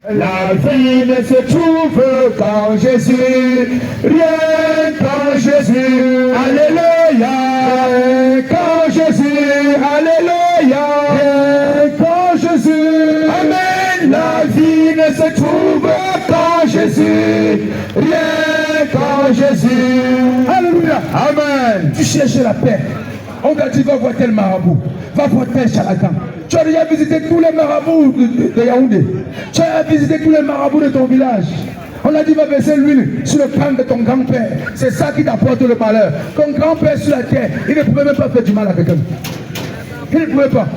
La vie ne se trouve qu'en Jésus, rien qu'en Jésus, alléluia, qu'en Jésus, alléluia, rien qu'en Jésus, amen. La vie ne se trouve qu'en Jésus, rien qu'en Jésus, alléluia, amen. Tu cherches la paix, on t'a dit va voir tel marabout, va voir tel charlatan. Tu as déjà visité tous les marabouts de Yaoundé. Tu as visité tous les marabouts de ton village. On a dit va verser l'huile sur le crâne de ton grand-père. C'est ça qui t'apporte le malheur. Ton grand-père sur la terre, il ne pouvait même pas faire du mal à quelqu'un. Il ne pouvait pas.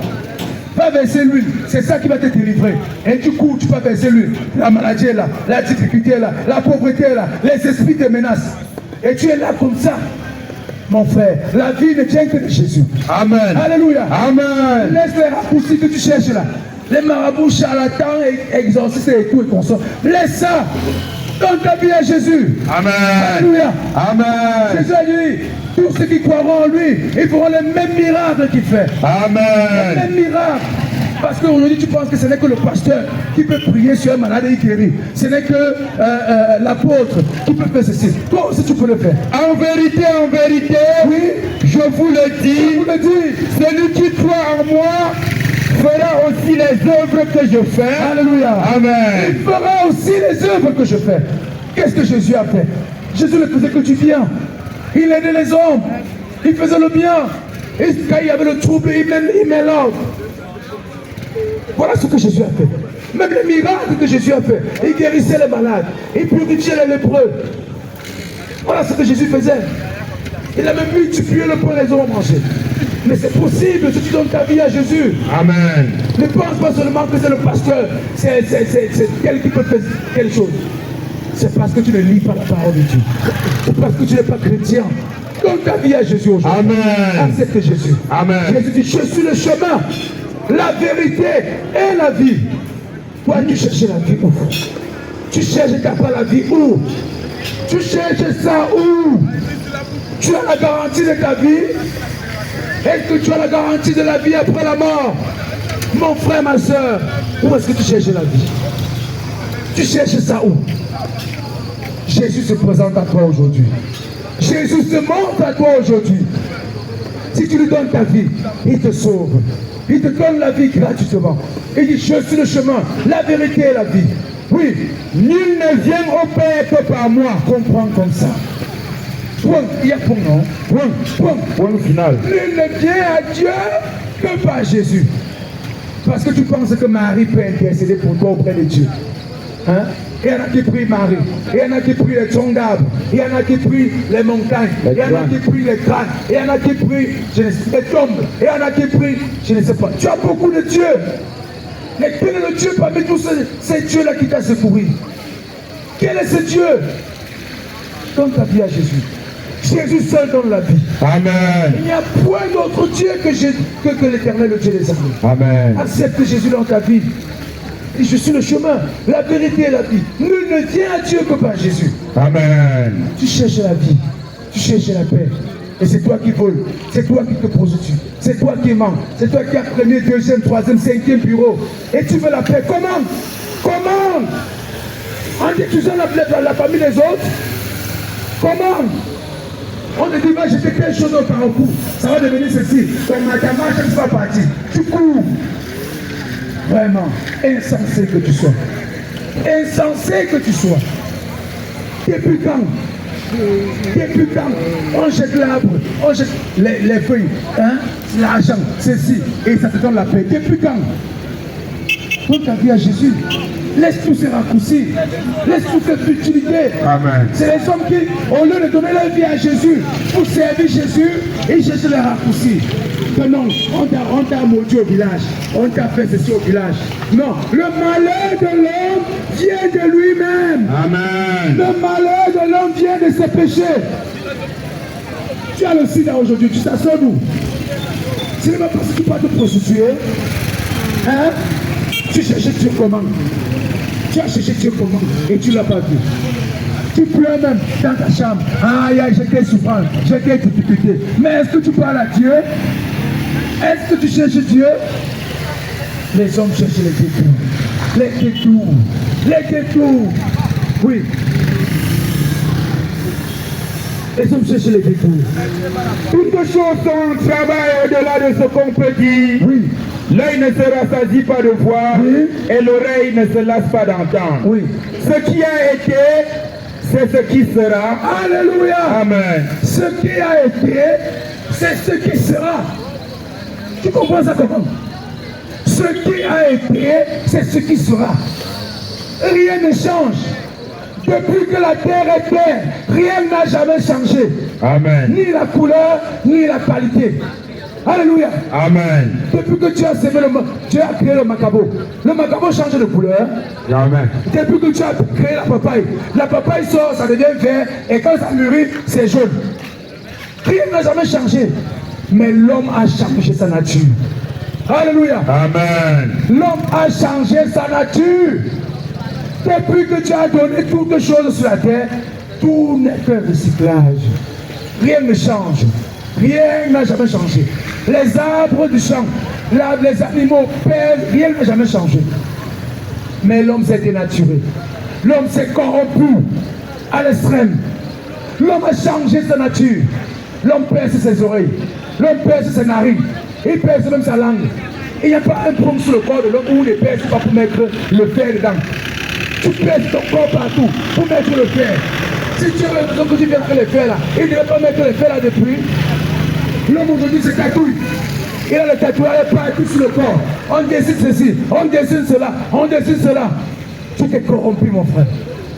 Va verser l'huile, c'est ça qui va te délivrer. Et du coup, tu vas verser l'huile. La maladie est là, la difficulté est là, la pauvreté est là, les esprits te menacent. Et tu es là comme ça. Mon frère, la vie ne tient que de Jésus. Amen. Alléluia. Amen. Laisse les raccourcis que tu cherches là. Les marabouts, charlatans, exorcistes et tout et consorts. Laisse ça. Donne ta vie à Jésus. Amen. Alléluia. Amen. Jésus a dit, tous ceux qui croiront en lui, ils feront les mêmes miracles qu'il fait. Amen. Les mêmes miracles. Parce qu'aujourd'hui, tu penses que ce n'est que le pasteur qui peut prier sur un malade et il guérit. Ce n'est que l'apôtre qui peut faire ceci. Toi aussi, tu peux le faire. En vérité, oui, je vous le dis, celui qui croit en moi fera aussi les œuvres que je fais. Alléluia. Amen. Il fera aussi les œuvres que je fais. Qu'est-ce que Jésus a fait? Jésus ne faisait que du bien. Il aidait les hommes. Il faisait le bien. Et quand il y avait le trouble, il met l'ordre. Voilà ce que Jésus a fait. Même les miracles que Jésus a fait. Il guérissait les malades. Il purifiait les lépreux. Voilà ce que Jésus faisait. Il a même multiplié le pain et les hommes ont mangé. Mais c'est possible si tu donnes ta vie à Jésus. Amen. Ne pense pas seulement que c'est le pasteur. C'est quelqu'un qui peut faire quelque chose. C'est parce que tu ne lis pas la parole de Dieu. C'est parce que tu n'es pas chrétien. Donne ta vie à Jésus aujourd'hui. Amen. Accepte Jésus. Amen. Jésus dit, je suis le chemin, la vérité et la vie. Toi, tu cherches la vie où? Tu cherches pas la vie où? Tu cherches ça où? Tu as la garantie de ta vie? Est-ce que tu as la garantie de la vie après la mort? Mon frère, ma soeur, où est-ce que tu cherches la vie? Tu cherches ça où? Jésus se présente à toi aujourd'hui. Jésus se montre à toi aujourd'hui. Si tu lui donnes ta vie, il te sauve. Il te donne la vie gratuitement. Il dit, je suis le chemin, la vérité et la vie. Oui, nul ne vient au Père que par moi. Comprends comme ça. Point, il y a point, non? Point final. Nul ne vient à Dieu que par Jésus. Parce que tu penses que Marie peut intercéder pour toi auprès de Dieu. Hein? Il y en a qui prient Marie, il y en a qui prient les troncs d'arbres, il y en a qui prient les montagnes, il y en a qui prient les crânes, il y en a qui prient les tombes, il y en a qui prient, je ne sais pas. Tu as beaucoup de dieux. Mais quel est le Dieu parmi tous ces dieux-là qui t'a secouru? Quel est ce Dieu? Donne ta vie à Jésus. Jésus seul donne la vie. Amen. Il n'y a point d'autre Dieu que l'Éternel, le Dieu des armées. Amen. Accepte Jésus dans ta vie. Et je suis le chemin, la vérité et la vie. Nul ne vient à Dieu que par Jésus. Amen. Tu cherches la vie, tu cherches la paix. Et c'est toi qui voles, c'est toi qui te prostitues, c'est toi qui mens, c'est toi qui as premier, deuxième, troisième, cinquième bureau. Et tu veux la paix. Comment? Comment? En détruisant la famille des autres? Comment? On te dit, va jeter quelque chose au carrefour, ça va devenir ceci. Donc, ta marche, tu vas partir. Tu cours. Vraiment, insensé que tu sois. Insensé que tu sois. Depuis quand? Depuis quand on jette l'arbre, on jette les feuilles, hein? L'argent, ceci, et ça te donne la paix. Depuis quand? Donne ta vie à Jésus. Laisse tous ces raccourcis. Laisse toute cette futilité. Amen. C'est les hommes qui, au lieu de donner leur vie à Jésus, pour servir Jésus, ils cherchent les raccourcis. Que non, on t'a maudit au village. On t'a fait ceci au village. Non, le malheur de l'homme vient de lui-même. Amen. Le malheur de l'homme vient de ses péchés. Tu as le sida aujourd'hui, tu t'assois d'où? Ce n'est pas parce que tu vas te prostituer. Hein? Tu cherchais Dieu comment? Tu as cherché Dieu comment? Et tu ne l'as pas vu. Tu pleures même dans ta chambre. Aïe, aïe, j'étais souffrant, j'étais difficulté. Mais est-ce que tu parles à Dieu? Est-ce que tu cherches Dieu? Les hommes cherchent les détours. Les détours. les détours. Oui. Les hommes cherchent les détours. Toutes choses sont en travail au-delà de ce qu'on peut dire. Oui. L'œil ne se rassasie pas de voir, oui, et l'oreille ne se lasse pas d'entendre. Oui. Ce qui a été, c'est ce qui sera. Alléluia. Amen. Ce qui a été, c'est ce qui sera. Tu comprends ça comment? Ce qui a été, c'est ce qui sera. Rien ne change. Depuis que la terre est terre, rien n'a jamais changé. Amen. Ni la couleur, ni la qualité. Alléluia. Amen. Depuis que tu as sémé tu as créé le macabo change de couleur. Amen. Depuis que tu as créé la papaye sort, ça devient vert, et quand ça mûrit, c'est jaune. Rien n'a jamais changé. Mais l'homme a changé sa nature. Alléluia. Amen. L'homme a changé sa nature. Depuis que tu as donné toutes choses sur la terre, tout n'est qu'un recyclage. Rien ne change. Rien n'a jamais changé. Les arbres du champ, les animaux pèsent, rien n'a jamais changé. Mais l'homme s'est dénaturé. L'homme s'est corrompu à l'extrême. L'homme a changé sa nature. L'homme pèse ses oreilles. L'homme pèse ses narines. Il pèse même sa langue. Il n'y a pas un paume sur le corps de l'homme où il ne pèse pas pour mettre le fer dedans. Tu pèses ton corps partout pour mettre le fer. Si tu as besoin que tu viennes mettre le fer là, il ne va pas mettre le fer là depuis. L'homme aujourd'hui se tatouille. Il a le tatouage partout sur le corps. On dessine ceci, on dessine cela, on dessine cela. Tu t'es corrompu, mon frère.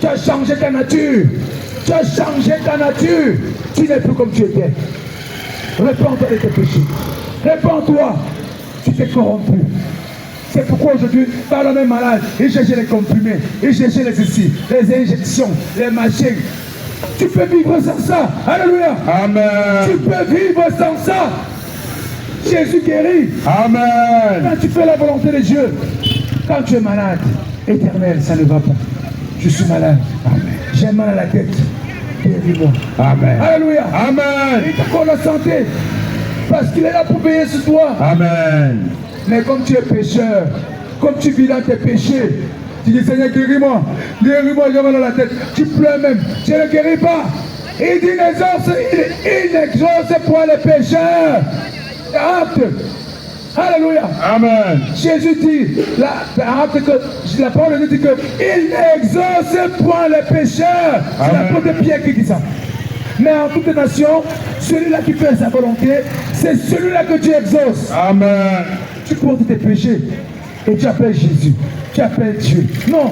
Tu as changé ta nature. Tu as changé ta nature. Tu n'es plus comme tu étais. Répands-toi de tes péchés. Répands-toi. Tu t'es corrompu. C'est pourquoi aujourd'hui, par l'homme est malade, il cherche les comprimés, il cherche les ceci, les injections, les machines. Tu peux vivre sans ça. Alléluia. Amen. Tu peux vivre sans ça. Jésus guérit. Amen. Quand tu fais la volonté de Dieu, quand tu es malade, éternel, ça ne va pas. Je suis malade. Amen. J'ai mal à la tête. Guéris-moi. Amen. Alléluia. Amen. Il t'accorde la santé. Parce qu'il est là pour veiller sur toi. Amen. Mais comme tu es pécheur, comme tu vis dans tes péchés, tu dis Seigneur, guéris-moi, j'ai mal à la tête. Tu pleures même, tu ne guéris pas. Il dit il n'exauce point les pécheurs. Alléluia. Amen. Jésus dit, la parole de Dieu dit qu'il n'exauce point les pécheurs. C'est l'apôtre Pierre qui dit ça. Mais en toute nation, celui-là qui fait sa volonté, c'est celui-là que tu exauces. Amen. Tu portes tes péchés et tu appelles Jésus. Tu appelles Dieu. Non.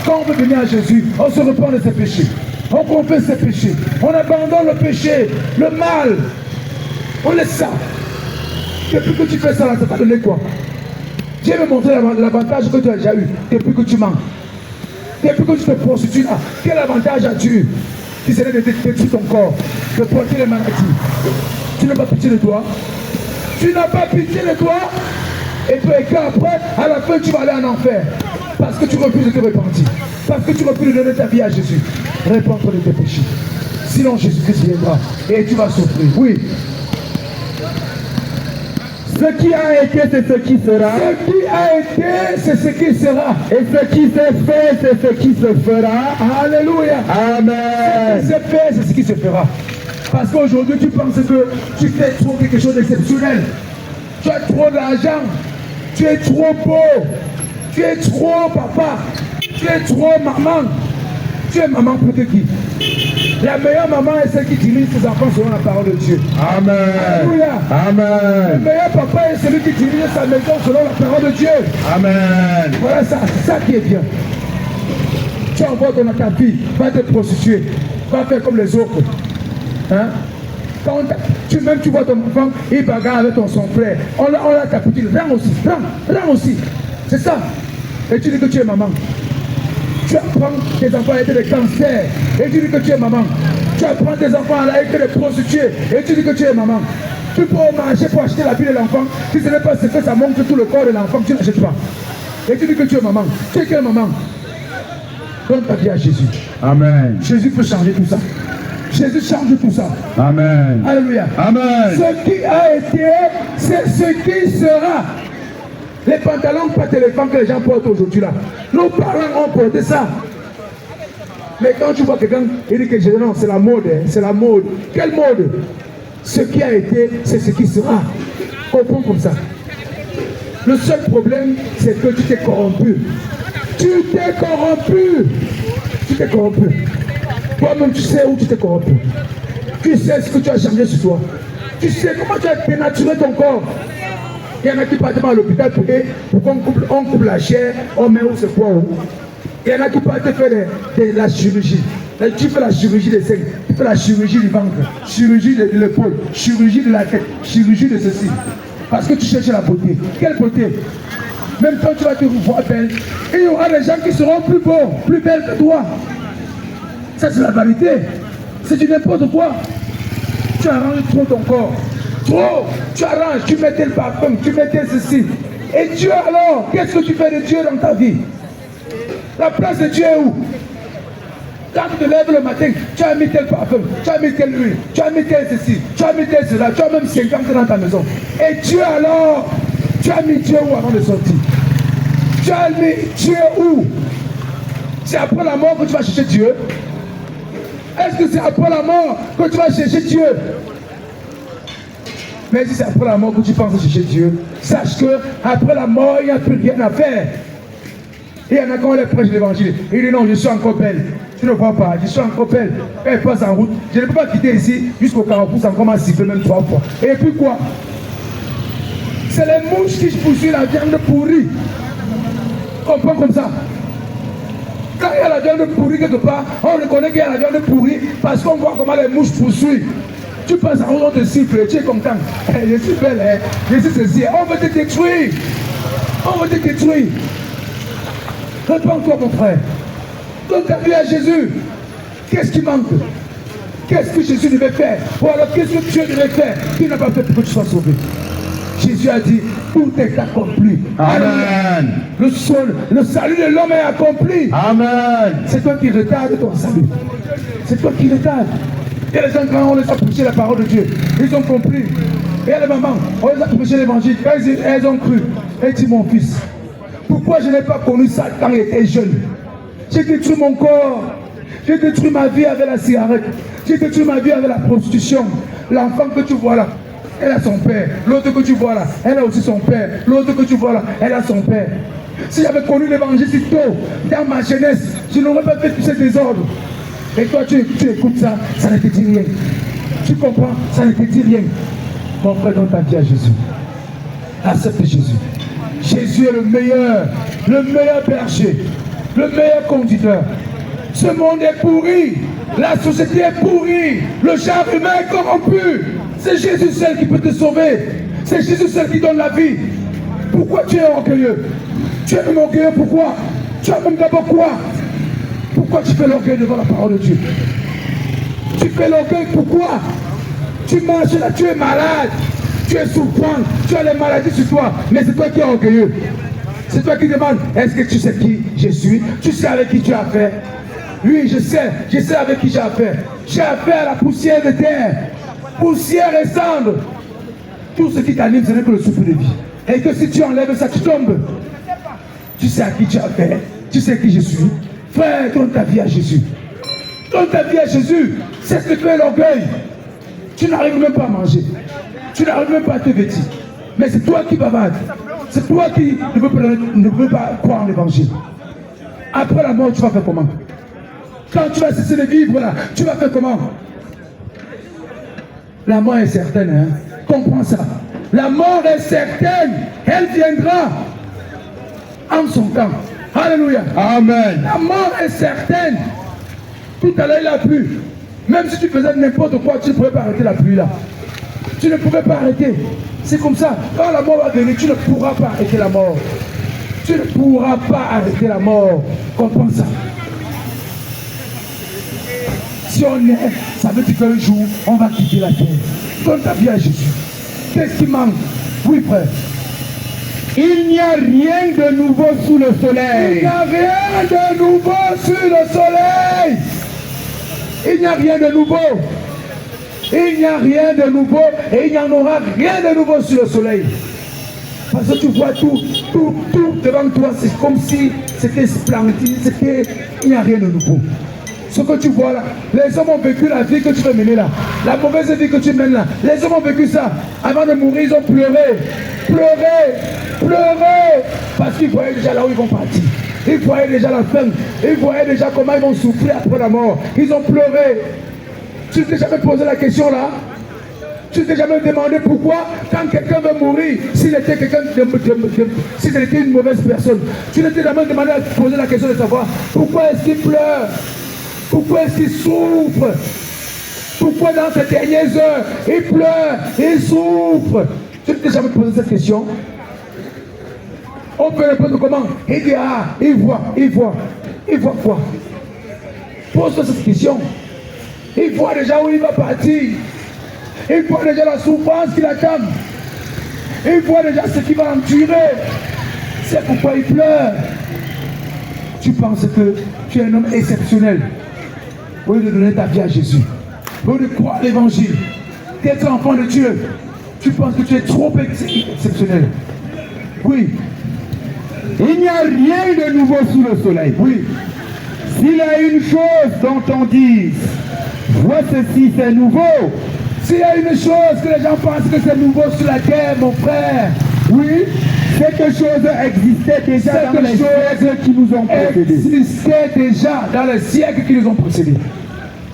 Quand on veut venir à Jésus, on se repent de ses péchés. On confesse ses péchés. On abandonne le péché, le mal. On laisse ça. Depuis que tu fais ça, ça t'a donné quoi? Dieu me montrer l'avantage que tu as déjà eu depuis que tu manques. Depuis que tu te prostitues là, quel avantage as-tu eu? Si c'est de détruire ton corps, de porter les maladies. Tu n'as pas pitié de toi. Tu n'as pas pitié de toi. Et puis après, à la fin, tu vas aller en enfer. Parce que tu refuses de te repentir. Parce que tu refuses de donner ta vie à Jésus. Réponds-toi de tes péchés. Sinon, Jésus-Christ viendra. Et tu vas souffrir. Oui. Ce qui a été, c'est ce qui sera. Ce qui a été, c'est ce qui sera. Et ce qui s'est fait, c'est ce qui se fera. Alléluia. Amen. Ce qui s'est fait, c'est ce qui se fera. Parce qu'aujourd'hui, tu penses que tu fais trop quelque chose d'exceptionnel. Tu as trop d'argent. Tu es trop beau. Tu es trop papa. Tu es trop maman. Tu es maman plus que qui? La meilleure maman est celle qui dirige ses enfants selon la parole de Dieu. Amen. Alléluia. Amen. Le meilleur papa est celui qui dirige sa maison selon la parole de Dieu. Amen. Voilà ça, c'est ça qui est bien. Tu envoies ton ta fille, va te prostituer, va faire comme les autres. Hein? Quand tu vois ton enfant, il bagarre avec son frère. On l'a tapé, rends aussi, rends aussi. C'est ça. Et tu dis que tu es maman. Tu apprends tes enfants à être des cancers et tu dis que tu es maman. Tu apprends tes enfants à être des prostituées et tu dis que tu es maman. Tu peux au marché pour acheter la vie de l'enfant. Si ce n'est pas ce que ça montre tout le corps de l'enfant, tu n'achètes pas. Et tu dis que tu es maman. Tu es quelle maman? Donne ta vie à Jésus. Amen. Jésus peut changer tout ça. Jésus change tout ça. Amen. Alléluia. Amen. Ce qui a été, c'est ce qui sera. Les pantalons, pas téléphone que les gens portent aujourd'hui là. Nos parents ont porté ça. Mais quand tu vois quelqu'un, il dit que non, c'est la mode, hein, c'est la mode. Quelle mode? Ce qui a été, c'est ce qui sera. Comprends comme ça. Le seul problème, c'est que tu t'es corrompu. Tu t'es corrompu. Tu t'es corrompu. Toi-même, tu sais où tu t'es corrompu. Tu sais ce que tu as changé sur toi. Tu sais comment tu as dénaturé ton corps. Il y en a qui partent à l'hôpital pour qu'on coupe la chair, on met où ce poids où. Il y en a qui partent faire de la chirurgie. Là, tu fais la chirurgie des seins, tu fais la chirurgie du ventre, chirurgie de l'épaule, chirurgie de la tête, chirurgie de ceci. Parce que tu cherches la beauté. Quelle beauté? Même quand tu vas te voir belle, il y aura des gens qui seront plus beaux, plus belles que toi. Ça, c'est la vérité. C'est du n'importe quoi. Tu arranges trop ton corps. Trop. Tu arranges, tu mets tel parfum, tu mets tel ceci. Et Dieu alors, qu'est-ce que tu fais de Dieu dans ta vie? La place de Dieu est où? Quand tu te lèves le matin, tu as mis tel parfum, tu as mis telle huile, tu as mis tel ceci, tu as mis tel cela, tu as même 50 dans ta maison. Et Dieu alors, tu as mis Dieu où avant de sortir? Tu as mis Dieu où? C'est après la mort que tu vas chercher Dieu? Est-ce que c'est après la mort que tu vas chercher Dieu? Mais si c'est après la mort que tu penses chercher Dieu, sache que après la mort, il n'y a plus rien à faire. Il y en a quand on les prêche l'évangile. Il dit non, je suis encore belle. Tu ne vois pas, je suis encore belle. Quand elle passe en route, je ne peux pas quitter ici jusqu'au carrefour sans commencer à siffler même 3 fois. Et puis quoi? C'est les mouches qui poursuivent la viande pourrie. Comprends comme ça? Quand il y a la viande pourrie quelque part, on reconnaît qu'il y a la viande pourrie parce qu'on voit comment les mouches poursuivent. Tu passes en route, on te siffle, tu es content. Je suis belle, hein? Je suis ceci. On veut te détruire. On veut te détruire. Réponds-toi, mon frère. Donc, tu as vu à Jésus. Qu'est-ce qui manque? Qu'est-ce que Jésus devait faire? Ou alors, qu'est-ce que Dieu devait faire? Qu'il n'a pas fait pour que tu sois sauvé. Jésus a dit, tout est accompli. Amen. Le salut de l'homme est accompli. Amen. C'est toi qui retardes ton salut. C'est toi qui retardes. Il y a les gens, quand on les a prêché la parole de Dieu, ils ont compris. Et il y a les mamans, on les a prêché l'évangile. Quand elles ont cru, elles disent, mon fils, pourquoi je n'ai pas connu ça quand j'étais jeune? J'ai détruit mon corps. J'ai détruit ma vie avec la cigarette. J'ai détruit ma vie avec la prostitution. L'enfant que tu vois là, elle a son père. L'autre que tu vois là, elle a aussi son père. L'autre que tu vois là, elle a son père. Si j'avais connu l'évangile si tôt, dans ma jeunesse, je n'aurais pas fait tout ce désordre. Et toi, tu écoutes ça, ça ne te dit rien. Tu comprends? Ça ne te dit rien. Mon frère, donne ta vie à Jésus. Accepte Jésus. Jésus est le meilleur berger, le meilleur conducteur. Ce monde est pourri, la société est pourrie, le genre humain est corrompu. C'est Jésus seul qui peut te sauver. C'est Jésus seul qui donne la vie. Pourquoi tu es orgueilleux? Tu es même orgueilleux, pourquoi? Tu as même d'abord quoi? Pourquoi tu fais l'orgueil devant la parole de Dieu? Tu fais l'orgueil, pourquoi? Tu marches là, tu es malade, tu es souffrant, tu as les maladies sur toi, mais c'est toi qui es orgueilleux. C'est toi qui demandes, est-ce que tu sais qui je suis? Tu sais avec qui tu as affaire? Oui, je sais avec qui j'ai affaire. J'ai affaire à la poussière de terre, poussière et cendre. Tout ce qui t'anime, ce n'est que le souffle de vie. Et que si tu enlèves ça, tu tombes. Tu sais à qui tu as affaire, tu sais qui je suis. Frère, donne ta vie à Jésus. Donne ta vie à Jésus. C'est ce que tu es l'orgueil. Tu n'arrives même pas à manger. Tu n'arrives même pas à te vêtir. Mais c'est toi qui bavardes. C'est toi qui ne veux pas croire en l'évangile. Après la mort, tu vas faire comment? Quand tu vas cesser de vivre là, tu vas faire comment? La mort est certaine, hein? Comprends ça. La mort est certaine. Elle viendra en son temps. Alléluia. Amen. La mort est certaine. Tout à l'heure, il a plu. Même si tu faisais n'importe quoi, tu ne pouvais pas arrêter la pluie là. Tu ne pouvais pas arrêter. C'est comme ça. Quand la mort va venir, tu ne pourras pas arrêter la mort. Tu ne pourras pas arrêter la mort. Comprends ça. Si on est, ça veut dire qu'un jour, on va quitter la terre. Donne ta vie à Jésus. Qu'est-ce qui manque? Oui, frère. Il n'y a rien de nouveau sous le soleil. Il n'y a rien de nouveau sur le soleil. Il n'y a rien de nouveau. Il n'y a rien de nouveau et il n'y en aura rien de nouveau sur le soleil. Parce que tu vois tout devant toi, c'est comme si c'était splendide, il n'y a rien de nouveau. Ce que tu vois là, les hommes ont vécu la vie que tu veux mener là, la mauvaise vie que tu mènes là. Les hommes ont vécu ça. Avant de mourir, ils ont pleuré, parce qu'ils voyaient déjà là où ils vont partir. Ils voyaient déjà la fin. Ils voyaient déjà comment ils vont souffrir après la mort. Ils ont pleuré. Tu t'es jamais posé la question là? Tu t'es jamais demandé pourquoi, quand quelqu'un veut mourir, s'il était s'il était une mauvaise personne, tu ne t'es jamais demandé à poser la question de savoir pourquoi est-ce qu'il pleure? Pourquoi est-ce qu'il souffre? Pourquoi dans ces dernières heures, il pleure, il souffre? Tu ne t'es jamais posé cette question? On peut répondre comment? Il dit, ah, il voit quoi? Pose-toi cette question. Il voit déjà où il va partir. Il voit déjà la souffrance qui l'attend. Il voit déjà ce qui va endurer. C'est pourquoi il pleure. Tu penses que tu es un homme exceptionnel. Au lieu de donner ta vie à Jésus, au lieu de croire l'évangile, d'être enfant de Dieu, tu penses que tu es trop exceptionnel. Oui. Il n'y a rien de nouveau sous le soleil. Oui. S'il y a une chose dont on dit, vois ceci, c'est nouveau. S'il y a une chose que les gens pensent que c'est nouveau sur la terre, mon frère, oui, cette chose existait déjà dans les siècles qui nous ont précédés. Existait déjà dans les siècles qui nous ont précédés.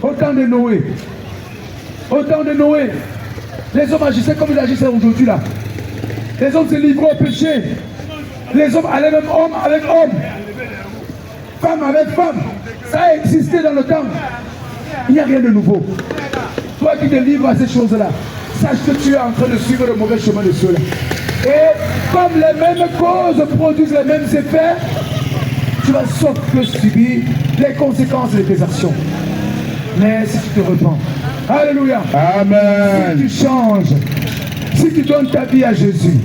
Au temps de Noé. Au temps de Noé. Les hommes agissaient comme ils agissaient aujourd'hui là. Les hommes se livraient au péché. Les hommes allaient même homme avec homme. Femme avec femme. Ça a existé dans le temps. Il n'y a rien de nouveau. Toi qui te livres à ces choses-là, sache que tu es en train de suivre le mauvais chemin de ceux-là. Et comme les mêmes causes produisent les mêmes effets, tu vas sauf que subir les conséquences de tes actions. Mais si tu te repens, alléluia, amen. Si tu changes, si tu donnes ta vie à Jésus,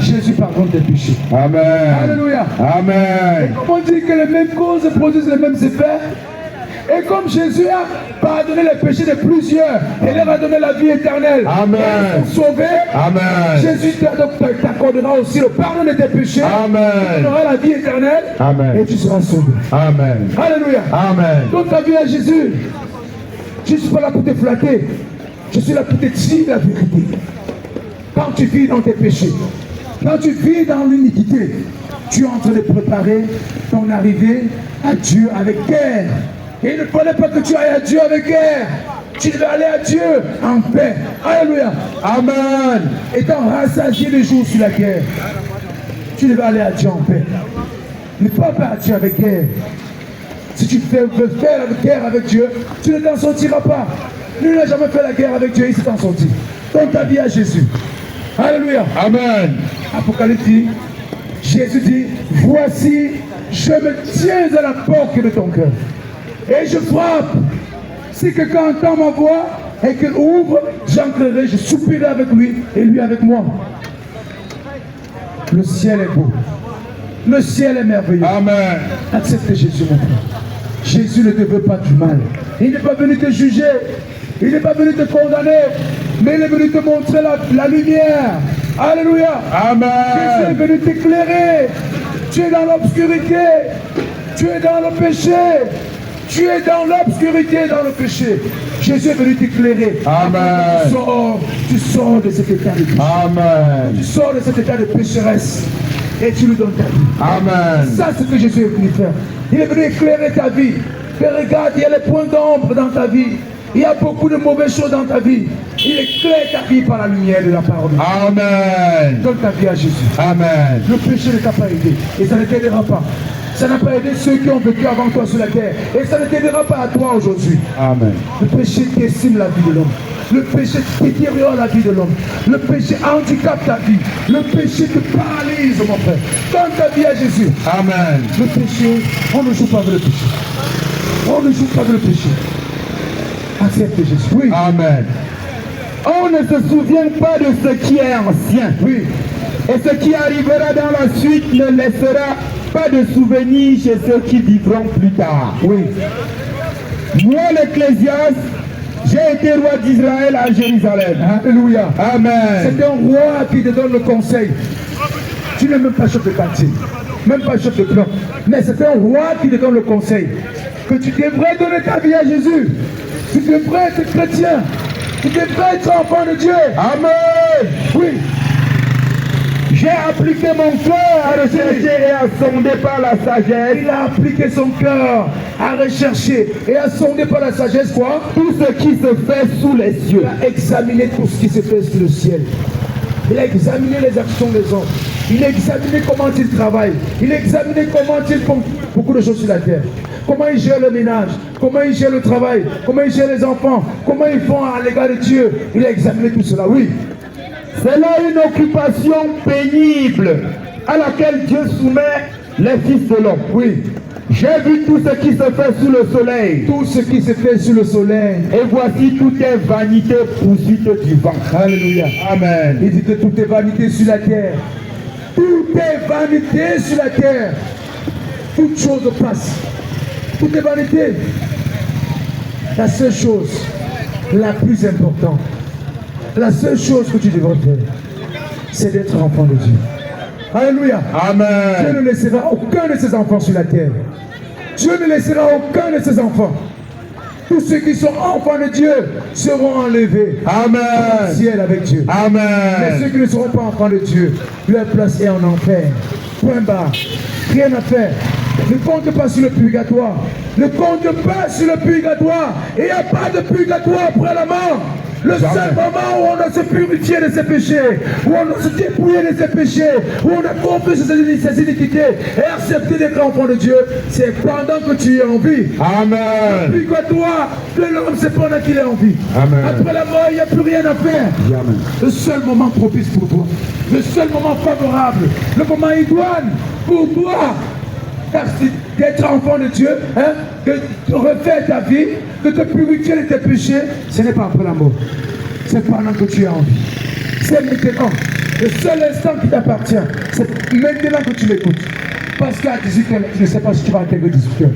Jésus pardonne tes péchés. Amen. Alléluia. Amen. Et comme on dit que les mêmes causes produisent les mêmes effets, et comme Jésus a pardonné les péchés de plusieurs et leur a donné la vie éternelle, amen. Et ils sont sauvés, amen. Jésus t'accordera aussi le pardon de tes péchés, amen. Tu donneras la vie éternelle, amen. Et tu seras sauvé. Amen. Alléluia. Amen. Donne ta vie à Jésus. Je ne suis pas là pour te flatter, je suis là pour te dire la vérité. Quand tu vis dans tes péchés, quand tu vis dans l'iniquité, tu es en train de préparer ton arrivée à Dieu avec guerre. Et il ne fallait pas que tu ailles à Dieu avec guerre. Tu devais aller à Dieu en paix. Alléluia. Amen. Étant rassasié de jours sur la guerre, tu devais aller à Dieu en paix. Ne pas partir avec guerre. Si tu veux faire la guerre avec Dieu, tu ne t'en sortiras pas. Lui n'a jamais fait la guerre avec Dieu, il s'est en sorti. Donne ta vie à Jésus. Alléluia. Amen. Apocalypse dit, Jésus dit, voici, je me tiens à la porte de ton cœur. Et je frappe. Si quelqu'un entend ma voix et qu'il ouvre, j'entrerai, je soupirerai avec lui et lui avec moi. Le ciel est beau. Le ciel est merveilleux. Amen. Accepte Jésus, mon frère. Jésus ne te veut pas du mal. Il n'est pas venu te juger. Il n'est pas venu te condamner. Mais il est venu te montrer la lumière. Alléluia. Amen. Jésus est venu t'éclairer. Tu es dans l'obscurité. Tu es dans le péché. Tu es dans l'obscurité, dans le péché. Jésus est venu t'éclairer. Amen. Tu sors de cet état de péché. Amen. Tu sors de cet état de pécheresse. Et tu lui donnes ta vie. Amen. Ça, c'est ce que Jésus est venu faire. Il est venu éclairer ta vie. Et regarde, il y a les points d'ombre dans ta vie. Il y a beaucoup de mauvaises choses dans ta vie. Il éclaire ta vie par la lumière de la parole. Amen. Donne ta vie à Jésus. Amen. Le péché ne t'a pas aidé. Et ça ne t'aidera pas. Ça n'a pas aidé ceux qui ont vécu avant toi sur la terre. Et ça ne t'aidera pas à toi aujourd'hui. Amen. Le péché décime la vie de l'homme. Le péché détériore la vie de l'homme. Le péché handicape ta vie. Le péché te paralyse, mon frère. Donne ta vie à Jésus. Amen. Le péché, on ne joue pas avec le péché. On ne joue pas avec le péché. Accepte Jésus. Oui. Amen. On ne se souvient pas de ce qui est ancien. Oui. Et ce qui arrivera dans la suite ne laissera pas de souvenirs chez ceux qui vivront plus tard. Oui. Moi, l'Ecclésiaste, j'ai été roi d'Israël à Jérusalem. Alléluia. Amen. C'est un roi qui te donne le conseil. Tu n'es même pas chef de quartier, même pas chef de clan. Mais c'est un roi qui te donne le conseil que tu devrais donner ta vie à Jésus. Tu devrais être chrétien. Tu devrais être enfant de Dieu. Amen. Oui. J'ai appliqué mon cœur à rechercher et à sonder par la sagesse. Il a appliqué son cœur à rechercher et à sonder par la sagesse quoi? Tout ce qui se fait sous les cieux. Il a examiné tout ce qui se fait sous le ciel. Il a examiné les actions des hommes. Il a examiné comment ils travaillent. Il a examiné comment ils font beaucoup de choses sur la terre. Comment ils gèrent le ménage, comment ils gèrent le travail, comment ils gèrent les enfants, comment ils font à l'égard de Dieu. Il a examiné tout cela, oui. C'est là une occupation pénible à laquelle Dieu soumet les fils de l'homme. Oui. J'ai vu tout ce qui se fait sous le soleil. Tout ce qui se fait sous le soleil. Et voici tout est vanité, poursuite du vent. Alléluia. Amen. Il dit que tout est vanité sur la terre. Tout est vanité sur la terre. Toute chose passe. Tout est vanité. La seule chose, la plus importante, la seule chose que tu devrais faire, c'est d'être enfant de Dieu. Alléluia. Amen. Dieu ne laissera aucun de ses enfants sur la terre. Dieu ne laissera aucun de ses enfants. Tous ceux qui sont enfants de Dieu seront enlevés. Amen. Au ciel avec Dieu. Amen. Mais ceux qui ne seront pas enfants de Dieu, leur place est en enfer. Point barre. Rien à faire. Ne compte pas sur le purgatoire. Ne compte pas sur le purgatoire. Il n'y a pas de purgatoire après la mort. Le seul moment où on doit se purifier de ses péchés, où on doit se dépouiller de ses péchés, où on a compris ses iniquités et accepter d'être enfant de Dieu, c'est pendant que tu es en vie. Amen. Le purgatoire de l'homme, c'est pendant qu'il est en vie. Amen. Après la mort, il n'y a plus rien à faire. Amen. Le seul moment propice pour toi, le seul moment favorable, le moment idoine pour toi, d'être enfant de Dieu, hein, de refaire ta vie, de te purifier de tes péchés, ce n'est pas après la mort. C'est pendant que tu es en vie. C'est maintenant. Le seul instant qui t'appartient, c'est maintenant que tu l'écoutes. Parce qu'à 18h, tu ne sais pas si tu vas intégrer 18h.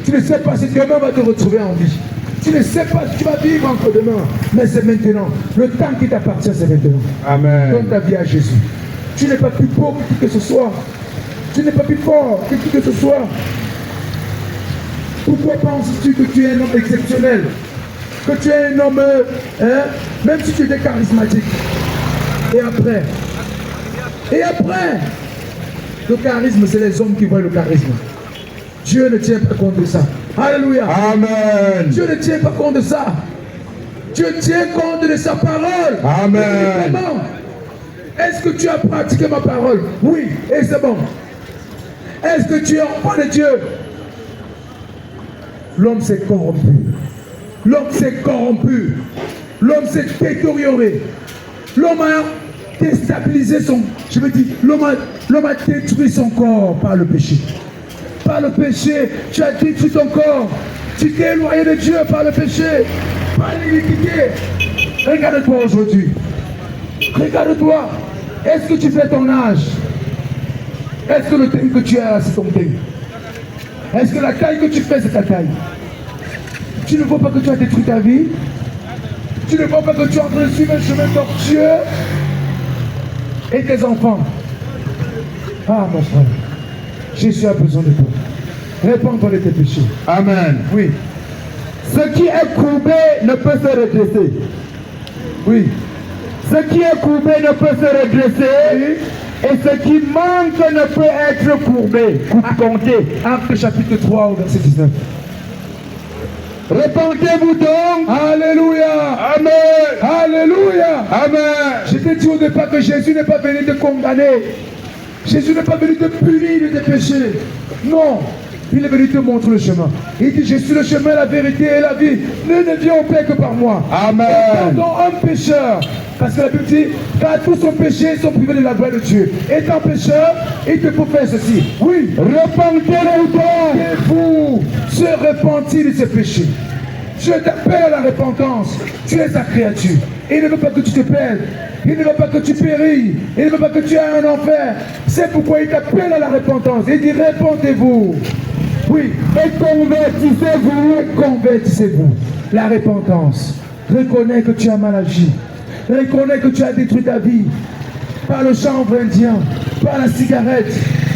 Tu ne sais pas si demain va te retrouver en vie. Tu ne sais pas si tu vas vivre encore demain. Mais c'est maintenant. Le temps qui t'appartient, c'est maintenant. Amen. Donne ta vie à Jésus. Tu n'es pas plus pauvre que ce soit. Tu n'es pas plus fort que qui que ce soit. Pourquoi penses-tu que tu es un homme exceptionnel? Que tu es un homme, même si tu étais charismatique. Et après, le charisme, c'est les hommes qui voient le charisme. Dieu ne tient pas compte de ça. Alléluia. Amen. Dieu ne tient pas compte de ça. Dieu tient compte de sa parole. Amen. Est-ce que tu as pratiqué ma parole? Oui, et c'est bon. Est-ce que tu es enfant de Dieu? L'homme s'est corrompu. L'homme s'est corrompu. L'homme s'est détérioré. L'homme a déstabilisé son... Je veux dire, l'homme a détruit son corps par le péché. Par le péché, tu as détruit ton corps. Tu t'es éloigné de Dieu par le péché. Par l'iniquité. Regarde-toi aujourd'hui. Regarde-toi. Est-ce que tu fais ton âge? Est-ce que le thème que tu as, c'est ton thème? Est-ce que la taille que tu fais, c'est ta taille? Tu ne vois pas que tu as détruit ta vie? Tu ne vois pas que tu es en train de suivre un chemin tortueux? Et tes enfants? Ah, mon frère, Jésus a besoin de toi. Répands-toi de tes péchés. Amen. Oui. Ce qui est courbé ne peut se redresser. Oui. Ce qui est courbé ne peut se redresser. Oui. Et ce qui manque ne peut être courbé. Comptez. Acte chapitre 3 au verset 19. Répentez-vous donc. Alléluia. Amen. Alléluia. Amen. Je t'ai dit au départ que Jésus n'est pas venu te condamner. Jésus n'est pas venu te punir de tes péchés. Non. Il est venu te montrer le chemin. Il dit, je suis le chemin, la vérité et la vie. Nul ne vient au Père que par moi. Amen. Étant un pécheur, parce que la Bible dit, car tous sont péchés, ils sont privés de la gloire de Dieu. Étant pécheur, il te faut faire ceci. Oui, repentez-vous, se repentir de ses péchés. Dieu t'appelle à la repentance. Tu es sa créature. Il ne veut pas que tu te perdes. Il ne veut pas que tu périsses. Il ne veut pas que tu aies un enfer. C'est pourquoi il t'appelle à la repentance. Il dit, repentez-vous. Oui, et convertissez-vous. Convertissez-vous. La repentance. Reconnais que tu as mal agi. Reconnais que tu as détruit ta vie par le chanvre indien, par la cigarette,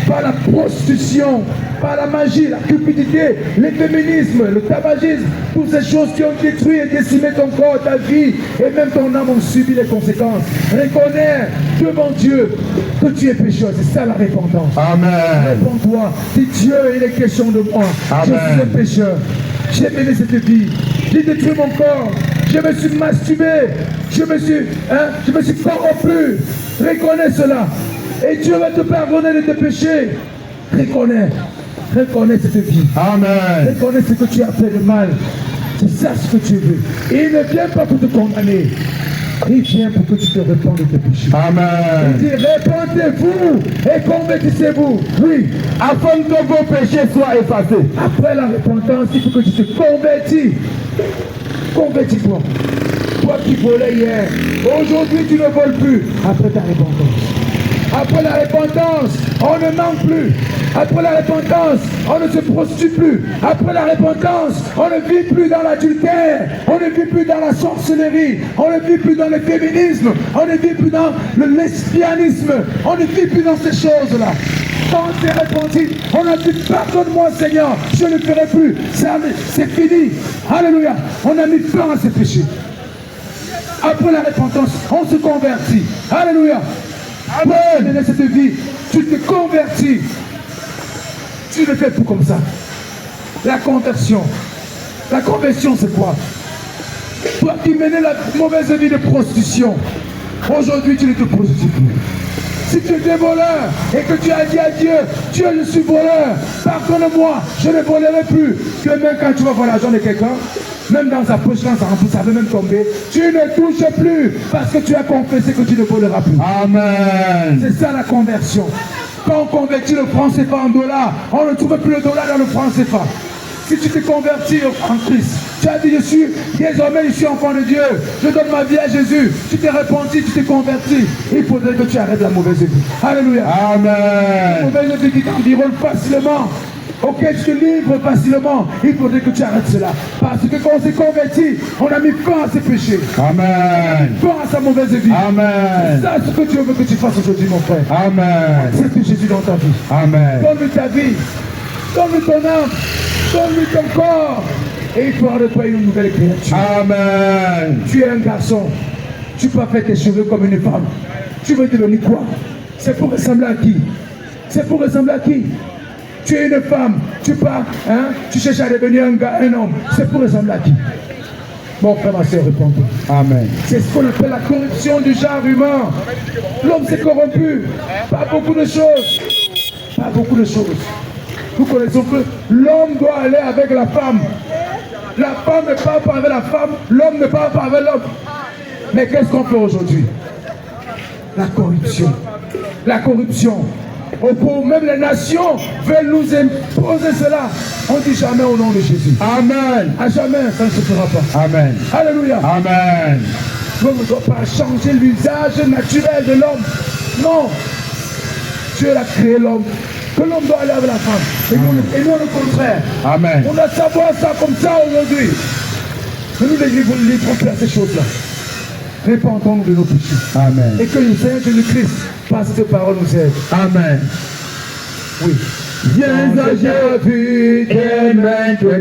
par la prostitution, par la magie, la cupidité, l'efféminisme, le tabagisme, toutes ces choses qui ont détruit et décimé ton corps, ta vie, et même ton âme ont subi les conséquences. Reconnais devant Dieu que tu es pécheur, c'est ça la repentance. Amen. Réponds-toi, dis Dieu, il est question de moi. Amen. Je suis un pécheur. J'ai mené cette vie. J'ai détruit mon corps. Je me suis masturbé. Je me suis corrompu. Reconnais cela. Et Dieu va te pardonner de tes péchés. Reconnais cette vie. Amen. Reconnais ce que tu as fait de mal. C'est ça ce que tu veux. Et il ne vient pas pour te condamner. Il vient pour que tu te répandes de tes péchés. Amen. Il dit, répandez-vous et convertissez-vous. Oui. Afin que vos péchés soient effacés. Après la repentance, il faut que tu te convertis. Convertis-toi. Toi qui volais hier, aujourd'hui tu ne voles plus. Après ta repentance. Après la repentance, on ne manque plus. Après la repentance, on ne se prostitue plus. Après la repentance, on ne vit plus dans l'adultère. On ne vit plus dans la sorcellerie. On ne vit plus dans le féminisme. On ne vit plus dans le lesbianisme. On ne vit plus dans ces choses-là. Quand on s'est repenti, on a dit pardonne-moi Seigneur, je ne le ferai plus. C'est fini. Alléluia. On a mis fin à ces péchés. Après la repentance, on se convertit. Alléluia. Après cette vie, tu te convertis. Tu ne fais plus comme ça. La conversion. La conversion, c'est quoi? Toi qui menais la mauvaise vie de prostitution, aujourd'hui tu ne te prostitues plus. Si tu étais voleur et que tu as dit à Dieu, Dieu, je suis voleur, pardonne-moi, je ne volerai plus. Que même quand tu vas voir l'argent de quelqu'un, même dans sa poche, dans sa remplie, ça va même tomber. Tu ne touches plus parce que tu as confessé que tu ne voleras plus. Amen. C'est ça la conversion. Quand on convertit le franc CFA en dollars, on ne trouve plus le dollar dans le franc CFA. Si tu t'es converti en Christ, tu as dit désormais je suis enfant de Dieu, je donne ma vie à Jésus, tu t'es repenti, tu t'es converti, il faudrait que tu arrêtes la mauvaise vie. Alléluia. Amen. La mauvaise vie qui t'environne facilement, auquel tu te livres facilement, il faudrait que tu arrêtes cela. Parce que quand on s'est converti, on a mis fin à ses péchés. Amen. Fin à sa mauvaise vie. Amen. C'est ça ce que Dieu veut que tu fasses aujourd'hui, mon frère. Amen. C'est Jésus dans ta vie. Amen. Donne-lui ta vie, donne-lui ton âme, donne-lui ton corps. Et il fera de toi une nouvelle créature. Amen. Tu es un garçon, tu peux faire tes cheveux comme une femme. Tu veux devenir quoi? C'est pour ressembler à qui? C'est pour ressembler à qui? Tu es une femme, tu pars, tu cherches à devenir un homme. C'est pour ressembler à qui? Mon frère, ma soeur, réponds-toi. Amen. C'est ce qu'on appelle la corruption du genre humain. L'homme s'est corrompu. Pas beaucoup de choses. Pas beaucoup de choses. Nous connaissons que l'homme doit aller avec la femme. La femme ne parle pas avec la femme, l'homme ne parle pas avec l'homme. Mais qu'est-ce qu'on fait aujourd'hui? La corruption. La corruption. Même les nations veulent nous imposer cela. On dit jamais au nom de Jésus. Amen. À jamais, ça ne se fera pas. Amen. Alléluia. Amen. L'homme ne doit pas changer l'usage naturel de l'homme. Non. Dieu a créé l'homme. Que l'homme doit aller avec la femme. Et nous, le contraire. Amen. On doit savoir ça comme ça aujourd'hui. Mais nous, les livrons plus à ces choses-là. Répandons-nous de nos péchés. Amen. Et que le Seigneur Jésus-Christ, par cette parole, nous aide. Amen. Oui. Viens à Jésus,